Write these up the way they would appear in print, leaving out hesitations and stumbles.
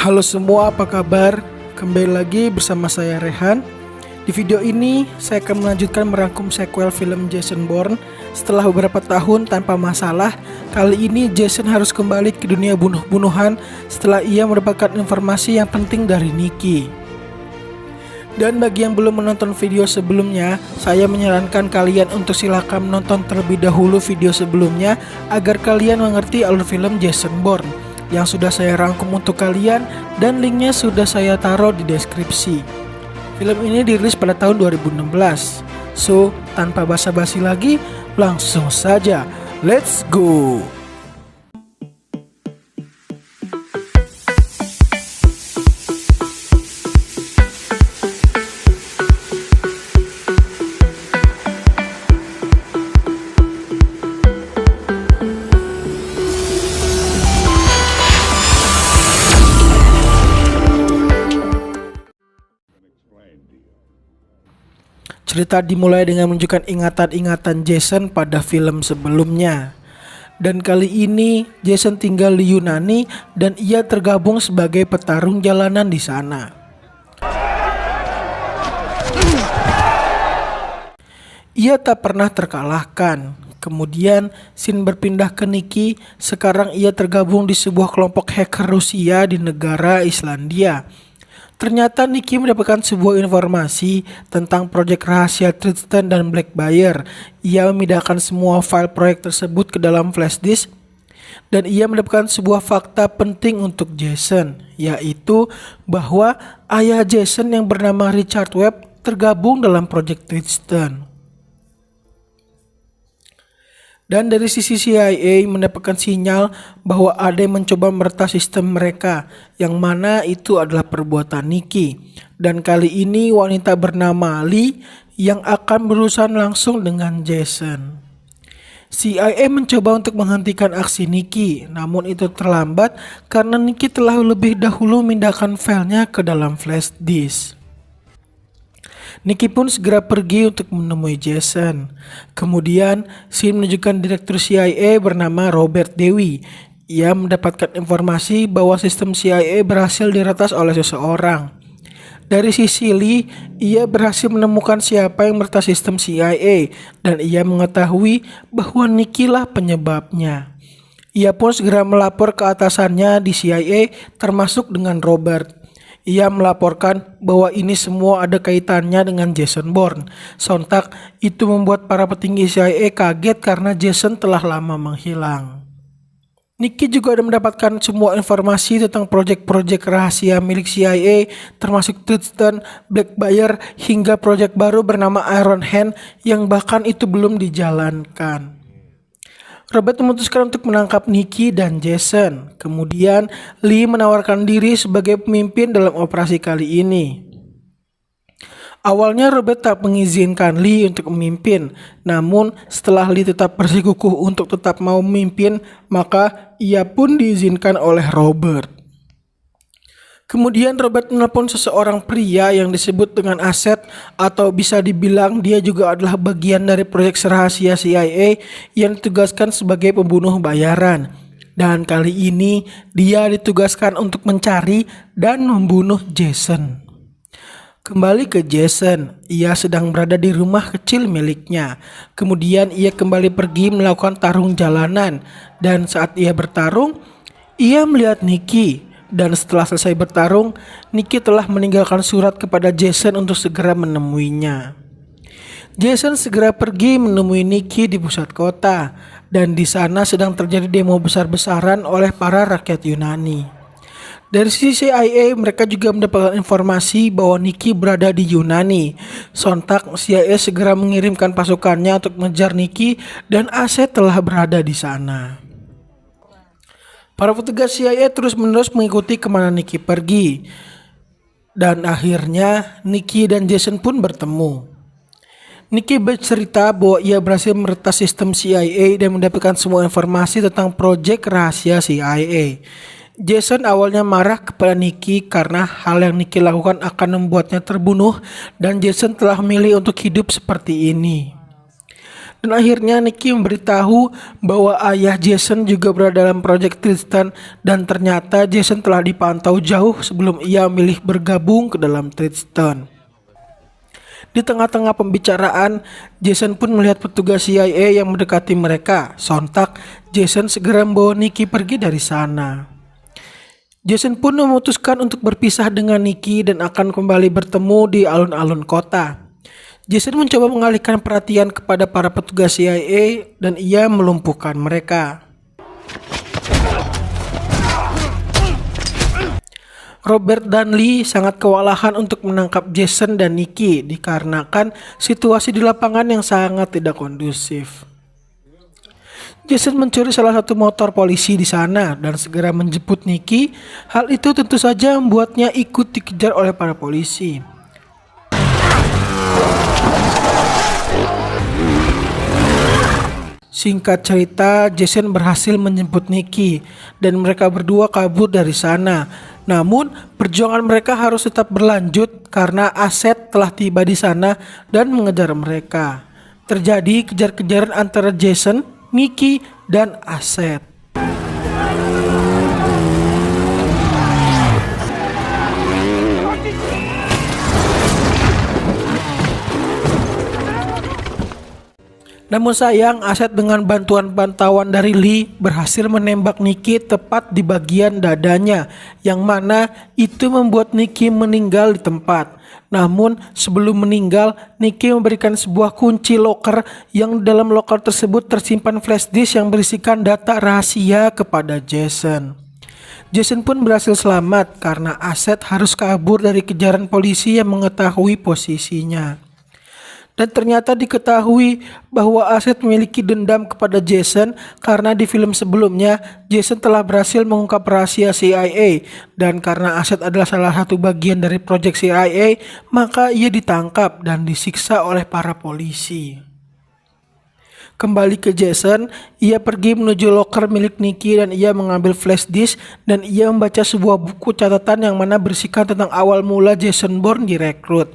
Halo semua, apa kabar? Kembali lagi bersama saya Rehan. Di video ini saya akan melanjutkan merangkum sequel film Jason Bourne. Setelah beberapa tahun tanpa masalah, kali ini Jason harus kembali ke dunia bunuh-bunuhan setelah ia mendapatkan informasi yang penting dari Nicky. Dan bagi yang belum menonton video sebelumnya, saya menyarankan kalian untuk silakan menonton terlebih dahulu video sebelumnya agar kalian mengerti alur film Jason Bourne yang sudah saya rangkum untuk kalian, dan linknya sudah saya taruh di deskripsi. Film ini dirilis pada tahun 2016. So, tanpa basa-basi lagi, langsung saja, let's go! Cerita dimulai dengan menunjukkan ingatan-ingatan Jason pada film sebelumnya. Dan kali ini Jason tinggal di Yunani dan ia tergabung sebagai petarung jalanan di sana. Ia tak pernah terkalahkan. Kemudian scene berpindah ke Nicky. Sekarang ia tergabung di sebuah kelompok hacker Rusia di negara Islandia. Ternyata Nicky mendapatkan sebuah informasi tentang proyek rahasia Tristan dan Blackbear. Ia memindahkan semua file proyek tersebut ke dalam flash disk dan ia mendapatkan sebuah fakta penting untuk Jason, yaitu bahwa ayah Jason yang bernama Richard Webb tergabung dalam proyek Tristan. Dan dari sisi CIA mendapatkan sinyal bahwa ada yang mencoba meretas sistem mereka, yang mana itu adalah perbuatan Nicky. Dan kali ini wanita bernama Lee yang akan berurusan langsung dengan Jason. CIA mencoba untuk menghentikan aksi Nicky, namun itu terlambat karena Nicky telah lebih dahulu memindahkan filenya ke dalam flash disk. Nicky pun segera pergi untuk menemui Jason. Kemudian, scene menunjukkan direktur CIA bernama Robert Dewey. Ia mendapatkan informasi bahwa sistem CIA berhasil diretas oleh seseorang. Dari sisi Lee, ia berhasil menemukan siapa yang meretas sistem CIA dan ia mengetahui bahwa Nicky lah penyebabnya. Ia pun segera melapor ke atasannya di CIA termasuk dengan Robert. Ia melaporkan bahwa ini semua ada kaitannya dengan Jason Bourne. Sontak itu membuat para petinggi CIA kaget karena Jason telah lama menghilang. Nicky juga ada mendapatkan semua informasi tentang proyek-proyek rahasia milik CIA termasuk Tristan, Blackbear hingga proyek baru bernama Iron Hand yang bahkan itu belum dijalankan. Robert memutuskan untuk menangkap Nicky dan Jason. Kemudian Lee menawarkan diri sebagai pemimpin dalam operasi kali ini. Awalnya Robert tak mengizinkan Lee untuk memimpin, namun setelah Lee tetap bersikukuh untuk tetap mau memimpin, maka ia pun diizinkan oleh Robert. Kemudian Robert menelpon seseorang pria yang disebut dengan Aset, atau bisa dibilang dia juga adalah bagian dari proyek rahasia CIA yang ditugaskan sebagai pembunuh bayaran. Dan kali ini dia ditugaskan untuk mencari dan membunuh Jason. Kembali ke Jason, ia sedang berada di rumah kecil miliknya. Kemudian ia kembali pergi melakukan tarung jalanan, dan saat ia bertarung, ia melihat Nicky. Dan setelah selesai bertarung, Nicky telah meninggalkan surat kepada Jason untuk segera menemuinya. Jason segera pergi menemui Nicky di pusat kota, dan di sana sedang terjadi demo besar-besaran oleh para rakyat Yunani. Dari sisi CIA, mereka juga mendapatkan informasi bahwa Nicky berada di Yunani. Sontak, CIA segera mengirimkan pasukannya untuk mengejar Nicky dan Aset telah berada di sana. Para petugas CIA terus-menerus mengikuti kemana Nicky pergi. Dan akhirnya Nicky dan Jason pun bertemu. Nicky bercerita bahwa ia berhasil meretas sistem CIA dan mendapatkan semua informasi tentang proyek rahasia CIA. Jason awalnya marah kepada Nicky karena hal yang Nicky lakukan akan membuatnya terbunuh dan Jason telah memilih untuk hidup seperti ini. Dan akhirnya Nicky memberitahu bahwa ayah Jason juga berada dalam proyek Tristan, dan ternyata Jason telah dipantau jauh sebelum ia memilih bergabung ke dalam Tristan. Di tengah-tengah pembicaraan, Jason pun melihat petugas CIA yang mendekati mereka. Sontak, Jason segera membawa Nicky pergi dari sana. Jason pun memutuskan untuk berpisah dengan Nicky dan akan kembali bertemu di alun-alun kota. Jason mencoba mengalihkan perhatian kepada para petugas CIA dan ia melumpuhkan mereka. Robert dan Lee sangat kewalahan untuk menangkap Jason dan Nicky dikarenakan situasi di lapangan yang sangat tidak kondusif. Jason mencuri salah satu motor polisi di sana dan segera menjemput Nicky. Hal itu tentu saja membuatnya ikut dikejar oleh para polisi. Singkat cerita, Jason berhasil menjemput Nicky dan mereka berdua kabur dari sana. Namun, perjuangan mereka harus tetap berlanjut karena Aset telah tiba di sana dan mengejar mereka. Terjadi kejar-kejaran antara Jason, Nicky, dan Aset. Namun sayang, Aset dengan bantuan pantauan dari Lee berhasil menembak Nicky tepat di bagian dadanya, yang mana itu membuat Nicky meninggal di tempat. Namun sebelum meninggal, Nicky memberikan sebuah kunci loker yang dalam loker tersebut tersimpan flash disk yang berisikan data rahasia kepada Jason. Jason pun berhasil selamat karena Aset harus kabur dari kejaran polisi yang mengetahui posisinya. Dan ternyata diketahui bahwa Aset memiliki dendam kepada Jason karena di film sebelumnya Jason telah berhasil mengungkap rahasia CIA, dan karena Aset adalah salah satu bagian dari proyek CIA, maka ia ditangkap dan disiksa oleh para polisi. Kembali ke Jason, ia pergi menuju loker milik Nicky dan ia mengambil flash disk dan ia membaca sebuah buku catatan yang mana berisikan tentang awal mula Jason Bourne direkrut.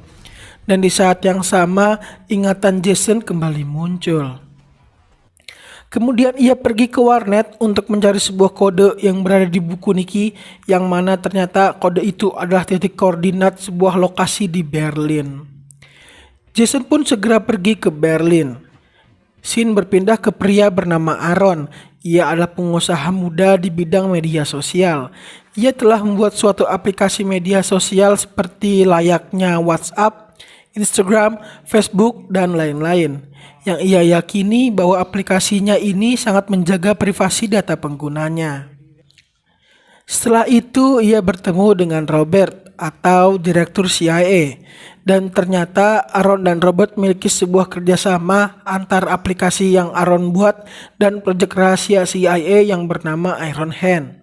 Dan di saat yang sama, ingatan Jason kembali muncul. Kemudian ia pergi ke warnet untuk mencari sebuah kode yang berada di buku Nicky, yang mana ternyata kode itu adalah titik koordinat sebuah lokasi di Berlin. Jason pun segera pergi ke Berlin. Scene berpindah ke pria bernama Aaron. Ia adalah pengusaha muda di bidang media sosial. Ia telah membuat suatu aplikasi media sosial seperti layaknya WhatsApp, Instagram, Facebook, dan lain-lain. Yang ia yakini bahwa aplikasinya ini sangat menjaga privasi data penggunanya. Setelah itu ia bertemu dengan Robert atau direktur CIA. Dan ternyata Aaron dan Robert memiliki sebuah kerjasama antar aplikasi yang Aaron buat dan proyek rahasia CIA yang bernama Iron Hand.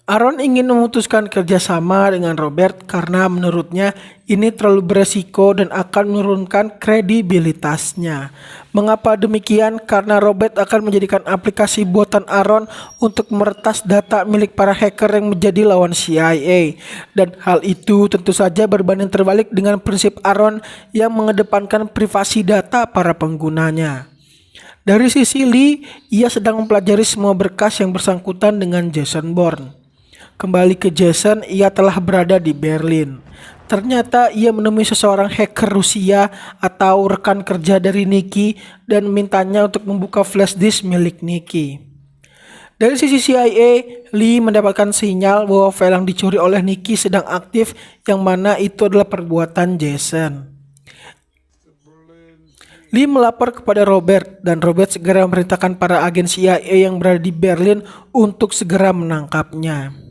Aaron ingin memutuskan kerjasama dengan Robert karena menurutnya ini terlalu beresiko dan akan menurunkan kredibilitasnya. Mengapa demikian? Karena Robert akan menjadikan aplikasi buatan Aaron untuk meretas data milik para hacker yang menjadi lawan CIA. Dan hal itu tentu saja berbanding terbalik dengan prinsip Aaron yang mengedepankan privasi data para penggunanya. Dari sisi Lee, ia sedang mempelajari semua berkas yang bersangkutan dengan Jason Bourne. Kembali ke Jason, ia telah berada di Berlin. Ternyata ia menemui seseorang hacker Rusia atau rekan kerja dari Nicky dan mintanya untuk membuka flash disk milik Nicky. Dari sisi CIA, Lee mendapatkan sinyal bahwa file yang dicuri oleh Nicky sedang aktif, yang mana itu adalah perbuatan Jason. Lee melapor kepada Robert dan Robert segera memerintahkan para agen CIA yang berada di Berlin untuk segera menangkapnya.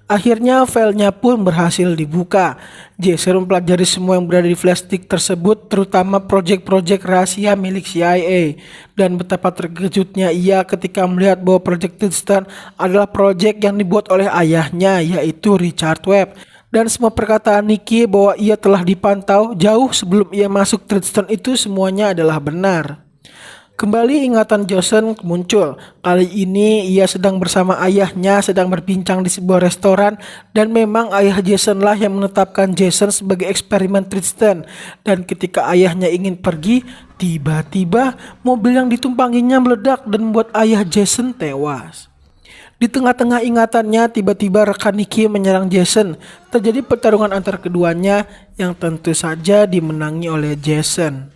Akhirnya filenya pun berhasil dibuka. Jason mempelajari semua yang berada di flash disk tersebut, terutama proyek-proyek rahasia milik CIA. Dan betapa terkejutnya ia ketika melihat bahwa proyek Tristan adalah proyek yang dibuat oleh ayahnya, yaitu Richard Webb. Dan semua perkataan Nicky bahwa ia telah dipantau jauh sebelum ia masuk Tristan itu semuanya adalah benar. Kembali ingatan Jason muncul. Kali ini ia sedang bersama ayahnya sedang berbincang di sebuah restoran, dan memang ayah Jason lah yang menetapkan Jason sebagai eksperimen Tristan. Dan ketika ayahnya ingin pergi, Tiba-tiba mobil yang ditumpanginya meledak dan membuat ayah Jason tewas. Di tengah-tengah ingatannya, tiba-tiba rekan Nicky menyerang Jason. Terjadi pertarungan antar keduanya yang tentu saja dimenangi oleh Jason.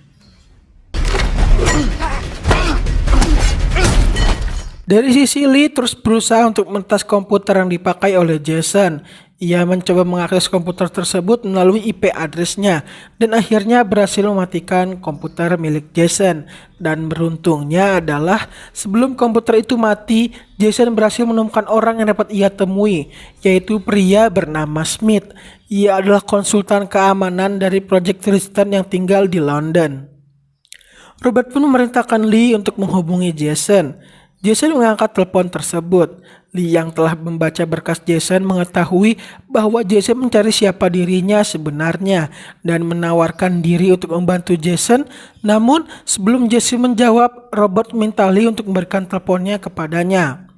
Dari sisi Lee terus berusaha untuk meretas komputer yang dipakai oleh Jason. Ia mencoba mengakses komputer tersebut melalui IP address-nya dan akhirnya berhasil mematikan komputer milik Jason. Dan beruntungnya adalah sebelum komputer itu mati, Jason berhasil menemukan orang yang dapat ia temui, yaitu pria bernama Smith. Ia adalah konsultan keamanan dari Project Tristan yang tinggal di London. Robert pun memerintahkan Lee untuk menghubungi Jason. Jason mengangkat telepon tersebut. Lee yang telah membaca berkas Jason mengetahui bahwa Jason mencari siapa dirinya sebenarnya dan menawarkan diri untuk membantu Jason. Namun sebelum Jason menjawab, Robert minta Lee untuk memberikan teleponnya kepadanya.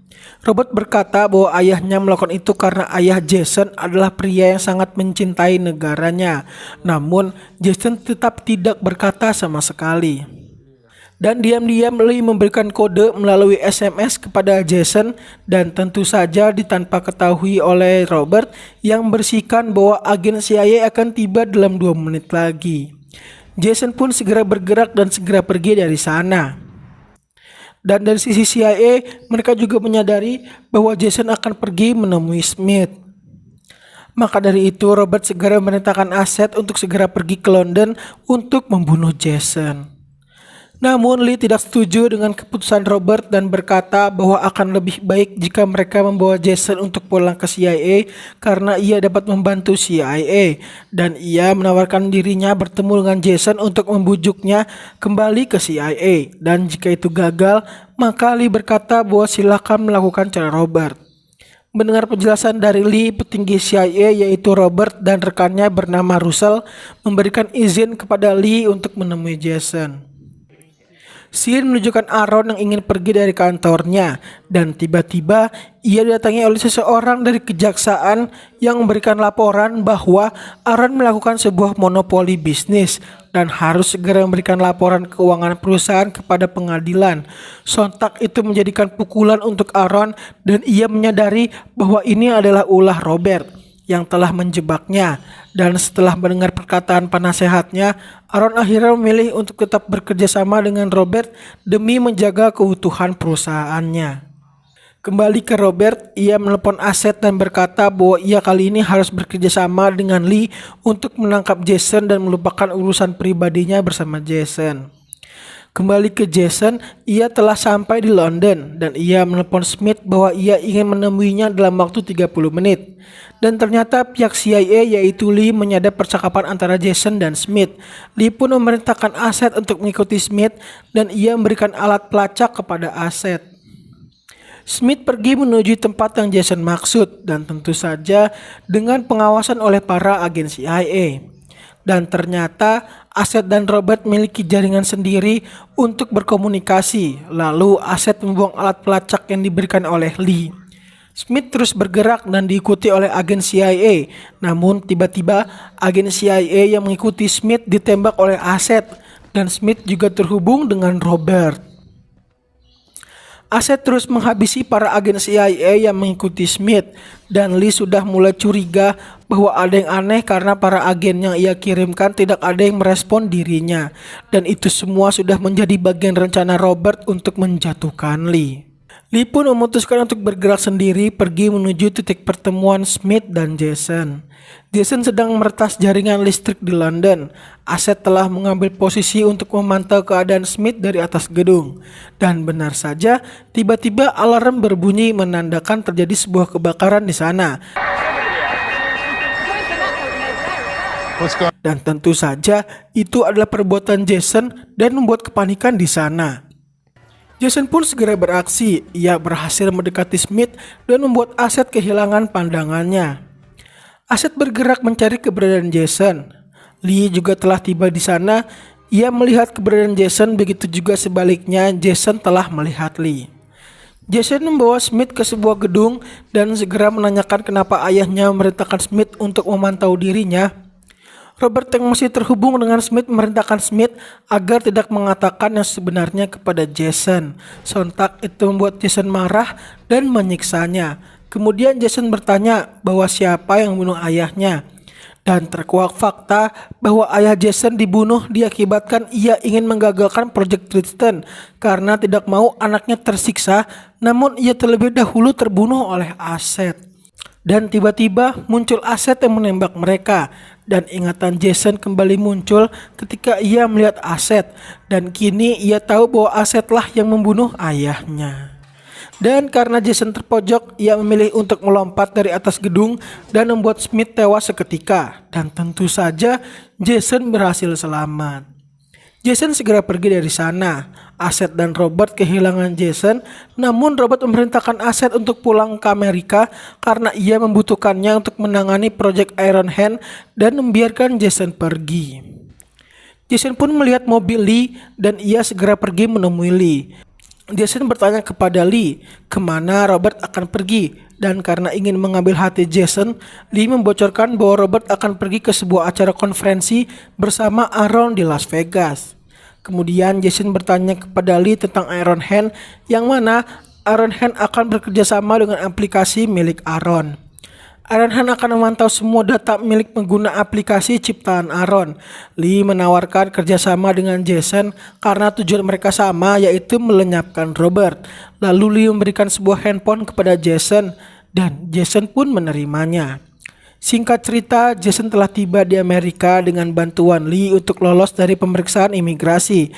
Robert berkata bahwa ayahnya melakukan itu karena ayah Jason adalah pria yang sangat mencintai negaranya. Namun Jason tetap tidak berkata sama sekali. Dan diam-diam Lee memberikan kode melalui SMS kepada Jason dan tentu saja tanpa ketahui oleh Robert yang berisikan bahwa agen CIA akan tiba dalam 2 menit lagi. Jason pun segera bergerak dan segera pergi dari sana. Dan dari sisi CIA, mereka juga menyadari bahwa Jason akan pergi menemui Smith. Maka dari itu Robert segera memerintahkan Aset untuk segera pergi ke London untuk membunuh Jason. Namun Lee tidak setuju dengan keputusan Robert dan berkata bahwa akan lebih baik jika mereka membawa Jason untuk pulang ke CIA karena ia dapat membantu CIA, dan ia menawarkan dirinya bertemu dengan Jason untuk membujuknya kembali ke CIA, dan jika itu gagal maka Lee berkata bahwa silakan melakukan cara Robert. Mendengar penjelasan dari Lee, petinggi CIA yaitu Robert dan rekannya bernama Russell memberikan izin kepada Lee untuk menemui Jason. Scene menunjukkan Aaron yang ingin pergi dari kantornya dan tiba-tiba ia didatangi oleh seseorang dari kejaksaan yang memberikan laporan bahwa Aaron melakukan sebuah monopoli bisnis dan harus segera memberikan laporan keuangan perusahaan kepada pengadilan. Sontak itu menjadikan pukulan untuk Aaron dan ia menyadari bahwa ini adalah ulah Robert yang telah menjebaknya, dan setelah mendengar perkataan penasehatnya, Aaron akhirnya memilih untuk tetap bekerja sama dengan Robert demi menjaga keutuhan perusahaannya. Kembali ke Robert, ia menelepon Aset dan berkata bahwa ia kali ini harus bekerja sama dengan Lee untuk menangkap Jason dan melupakan urusan pribadinya bersama Jason. Kembali ke Jason, ia telah sampai di London dan ia menelepon Smith bahwa ia ingin menemuinya dalam waktu 30 menit. Dan ternyata pihak CIA yaitu Lee menyadap percakapan antara Jason dan Smith. Lee pun memerintahkan Aset untuk mengikuti Smith dan ia memberikan alat pelacak kepada Aset. Smith pergi menuju tempat yang Jason maksud dan tentu saja dengan pengawasan oleh para agen CIA. Dan ternyata Aset dan Robert memiliki jaringan sendiri untuk berkomunikasi. Lalu Aset membuang alat pelacak yang diberikan oleh Lee. Smith terus bergerak dan diikuti oleh agen CIA. Namun tiba-tiba agen CIA yang mengikuti Smith ditembak oleh Aset dan Smith juga terhubung dengan Robert. Aset terus menghabisi para agen CIA yang mengikuti Smith dan Lee sudah mulai curiga bahwa ada yang aneh karena para agen yang ia kirimkan tidak ada yang merespon dirinya, dan itu semua sudah menjadi bagian rencana Robert untuk menjatuhkan Lee. Lee pun memutuskan untuk bergerak sendiri pergi menuju titik pertemuan Smith dan Jason. Jason sedang meretas jaringan listrik di London. Aset telah mengambil posisi untuk memantau keadaan Smith dari atas gedung. Dan benar saja, tiba-tiba alarm berbunyi menandakan terjadi sebuah kebakaran di sana. Dan tentu saja itu adalah perbuatan Jason dan membuat kepanikan di sana. Jason pun segera beraksi. Ia berhasil mendekati Smith dan membuat Aset kehilangan pandangannya. Aset bergerak mencari keberadaan Jason. Lee juga telah tiba di sana. Ia melihat keberadaan Jason, begitu juga sebaliknya Jason telah melihat Lee. Jason membawa Smith ke sebuah gedung dan segera menanyakan kenapa ayahnya memerintahkan Smith untuk memantau dirinya. Robert yang masih terhubung dengan Smith memerintahkan Smith agar tidak mengatakan yang sebenarnya kepada Jason. Sontak itu membuat Jason marah dan menyiksanya. Kemudian Jason bertanya bahwa siapa yang membunuh ayahnya. Dan terkuak fakta bahwa ayah Jason dibunuh diakibatkan ia ingin menggagalkan Project Tristan karena tidak mau anaknya tersiksa, namun ia terlebih dahulu terbunuh oleh Aset. Dan tiba-tiba muncul Aset yang menembak mereka. Dan ingatan Jason kembali muncul ketika ia melihat Aset. Dan kini ia tahu bahwa Asetlah yang membunuh ayahnya. Dan karena Jason terpojok, ia memilih untuk melompat dari atas gedung dan membuat Smith tewas seketika. Dan tentu saja Jason berhasil selamat. Jason segera pergi dari sana. Aset dan Robert kehilangan Jason, namun Robert memerintahkan Aset untuk pulang ke Amerika karena ia membutuhkannya untuk menangani proyek Iron Hand dan membiarkan Jason pergi. Jason pun melihat mobil Lee dan ia segera pergi menemui Lee. Jason bertanya kepada Lee kemana Robert akan pergi, dan karena ingin mengambil hati Jason, Lee membocorkan bahwa Robert akan pergi ke sebuah acara konferensi bersama Aaron di Las Vegas. Kemudian Jason bertanya kepada Lee tentang Iron Hand, yang mana Iron Hand akan bekerja sama dengan aplikasi milik Aaron. Iron Hand akan memantau semua data milik pengguna aplikasi ciptaan Aaron. Lee menawarkan kerjasama dengan Jason karena tujuan mereka sama, yaitu melenyapkan Robert. Lalu Lee memberikan sebuah handphone kepada Jason dan Jason pun menerimanya. Singkat cerita, Jason telah tiba di Amerika dengan bantuan Lee untuk lolos dari pemeriksaan imigrasi.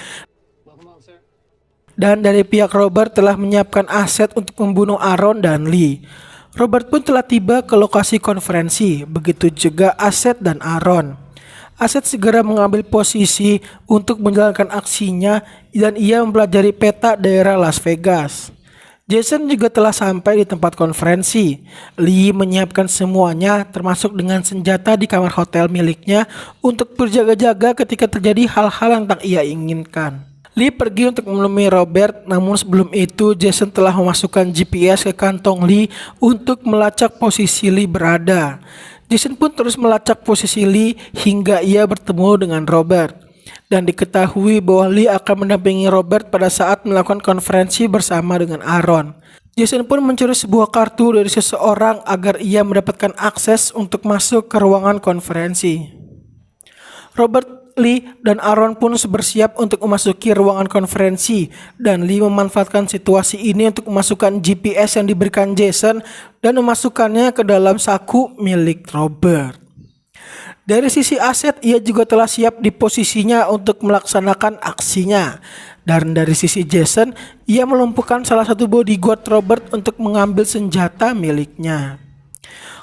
Dan dari pihak Robert telah menyiapkan aset untuk membunuh Aaron dan Lee. Robert pun telah tiba ke lokasi konferensi, begitu juga Aset dan Aaron. Aset segera mengambil posisi untuk menjalankan aksinya dan ia mempelajari peta daerah Las Vegas. Jason juga telah sampai di tempat konferensi. Lee menyiapkan semuanya termasuk dengan senjata di kamar hotel miliknya untuk berjaga-jaga ketika terjadi hal-hal yang tak ia inginkan. Lee pergi untuk menemui Robert, namun sebelum itu Jason telah memasukkan GPS ke kantong Lee untuk melacak posisi Lee berada. Jason pun terus melacak posisi Lee hingga ia bertemu dengan Robert. Dan diketahui bahwa Lee akan mendampingi Robert pada saat melakukan konferensi bersama dengan Aaron. Jason pun mencuri sebuah kartu dari seseorang agar ia mendapatkan akses untuk masuk ke ruangan konferensi. Robert, Lee, dan Aaron pun bersiap untuk memasuki ruangan konferensi, dan Lee memanfaatkan situasi ini untuk memasukkan GPS yang diberikan Jason dan memasukkannya ke dalam saku milik Robert. Dari sisi Aset, ia juga telah siap di posisinya untuk melaksanakan aksinya. Dan dari sisi Jason, ia melumpuhkan salah satu bodyguard Robert untuk mengambil senjata miliknya.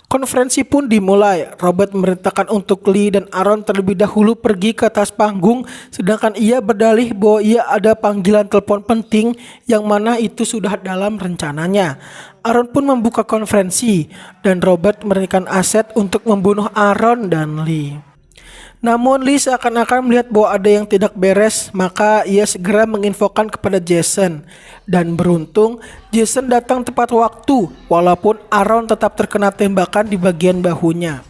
Konferensi pun dimulai. Robert memerintahkan untuk Lee dan Aaron terlebih dahulu pergi ke atas panggung, sedangkan ia berdalih bahwa ia ada panggilan telepon penting yang mana itu sudah dalam rencananya. Aaron pun membuka konferensi dan Robert memberikan aset untuk membunuh Aaron dan Lee. Namun Lee seakan-akan melihat bahwa ada yang tidak beres, maka ia segera menginfokan kepada Jason. Dan beruntung, Jason datang tepat waktu walaupun Aaron tetap terkena tembakan di bagian bahunya.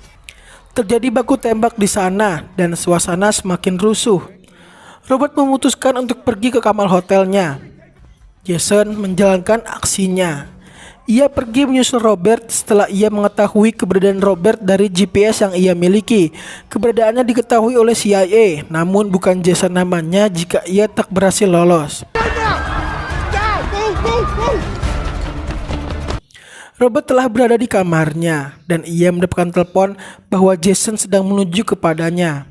Terjadi baku tembak di sana dan suasana semakin rusuh. Robert memutuskan untuk pergi ke kamar hotelnya. Jason menjalankan aksinya. Ia pergi menyusul Robert setelah ia mengetahui keberadaan Robert dari GPS yang ia miliki. Keberadaannya diketahui oleh CIA, namun bukan Jason namanya jika ia tak berhasil lolos. Robert telah berada di kamarnya dan ia mendapatkan telepon bahwa Jason sedang menuju kepadanya.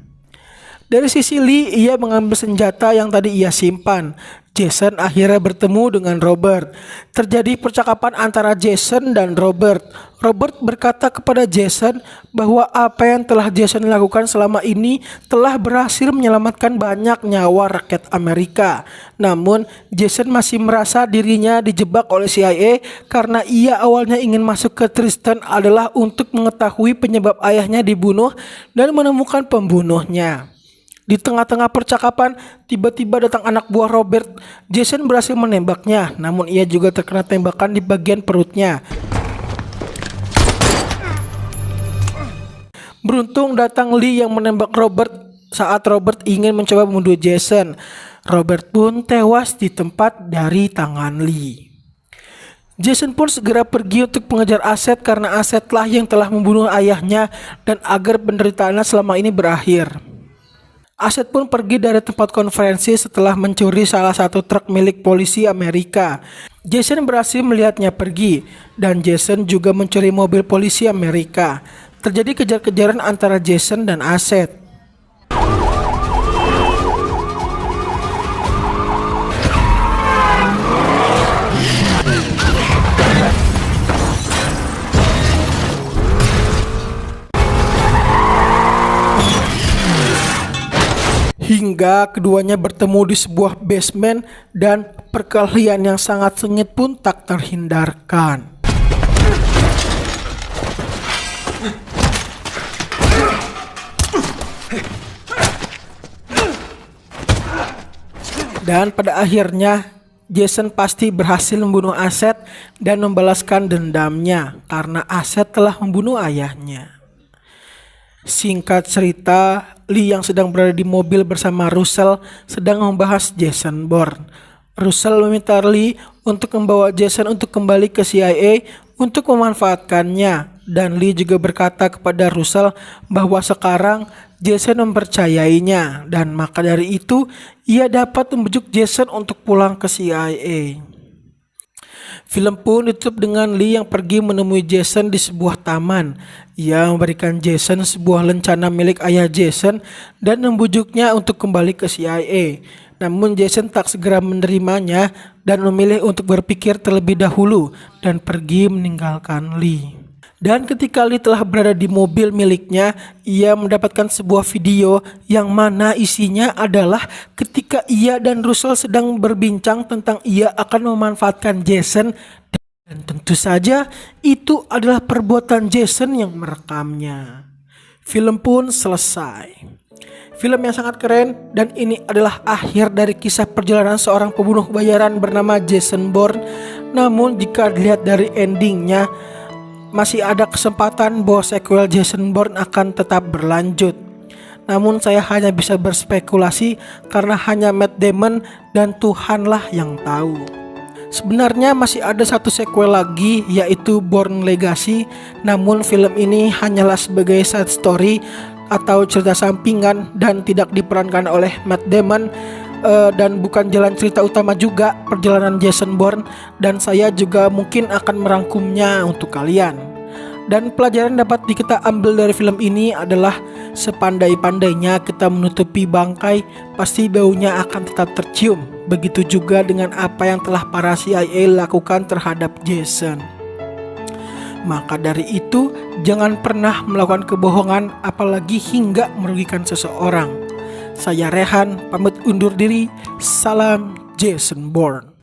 Dari sisi Lee, ia mengambil senjata yang tadi ia simpan. Jason akhirnya bertemu dengan Robert. Terjadi percakapan antara Jason dan Robert. Robert berkata kepada Jason bahwa apa yang telah Jason lakukan selama ini telah berhasil menyelamatkan banyak nyawa rakyat Amerika. Namun, Jason masih merasa dirinya dijebak oleh CIA karena ia awalnya ingin masuk ke Tristan adalah untuk mengetahui penyebab ayahnya dibunuh dan menemukan pembunuhnya. Di tengah-tengah percakapan, tiba-tiba datang anak buah Robert. Jason berhasil menembaknya, namun ia juga terkena tembakan di bagian perutnya. Beruntung datang Lee yang menembak Robert saat Robert ingin mencoba membunuh Jason. Robert pun tewas di tempat dari tangan Lee. Jason pun segera pergi untuk mengejar Aset karena Asetlah yang telah membunuh ayahnya dan agar penderitaannya selama ini berakhir. Aset pun pergi dari tempat konferensi setelah mencuri salah satu truk milik polisi Amerika. Jason berhasil melihatnya pergi dan Jason juga mencuri mobil polisi Amerika. Terjadi kejar-kejaran antara Jason dan Aset. Hingga keduanya bertemu di sebuah basement dan perkelahian yang sangat sengit pun tak terhindarkan. Dan pada akhirnya Jason pasti berhasil membunuh Aset dan membalaskan dendamnya karena Aset telah membunuh ayahnya. Singkat cerita, Lee yang sedang berada di mobil bersama Russell sedang membahas Jason Bourne. Russell meminta Lee untuk membawa Jason untuk kembali ke CIA untuk memanfaatkannya, dan Lee juga berkata kepada Russell bahwa sekarang Jason mempercayainya dan maka dari itu ia dapat membujuk Jason untuk pulang ke CIA. Film pun ditutup dengan Lee yang pergi menemui Jason di sebuah taman. Ia memberikan Jason sebuah lencana milik ayah Jason dan membujuknya untuk kembali ke CIA. Namun Jason tak segera menerimanya dan memilih untuk berpikir terlebih dahulu dan pergi meninggalkan Lee. Dan ketika Lee telah berada di mobil miliknya, ia mendapatkan sebuah video yang mana isinya adalah ketika ia dan Russell sedang berbincang tentang ia akan memanfaatkan Jason, dan tentu saja itu adalah perbuatan Jason yang merekamnya. Film pun selesai. Film yang sangat keren, dan ini adalah akhir dari kisah perjalanan seorang pembunuh bayaran bernama Jason Bourne. Namun jika dilihat dari endingnya, masih ada kesempatan bahwa sequel Jason Bourne akan tetap berlanjut. Namun saya hanya bisa berspekulasi karena hanya Matt Damon dan Tuhanlah yang tahu. Sebenarnya masih ada satu sequel lagi, yaitu Bourne Legacy. Namun film ini hanyalah sebagai side story atau cerita sampingan dan tidak diperankan oleh Matt Damon. Dan bukan jalan cerita utama juga perjalanan Jason Bourne, dan saya juga mungkin akan merangkumnya untuk kalian. Dan pelajaran dapat kita ambil dari film ini adalah sepandai-pandainya kita menutupi bangkai, pasti baunya akan tetap tercium. Begitu juga dengan apa yang telah para CIA lakukan terhadap Jason. Maka dari itu jangan pernah melakukan kebohongan, apalagi hingga merugikan seseorang. Saya Rehan, pamit undur diri. Salam Jason Bourne.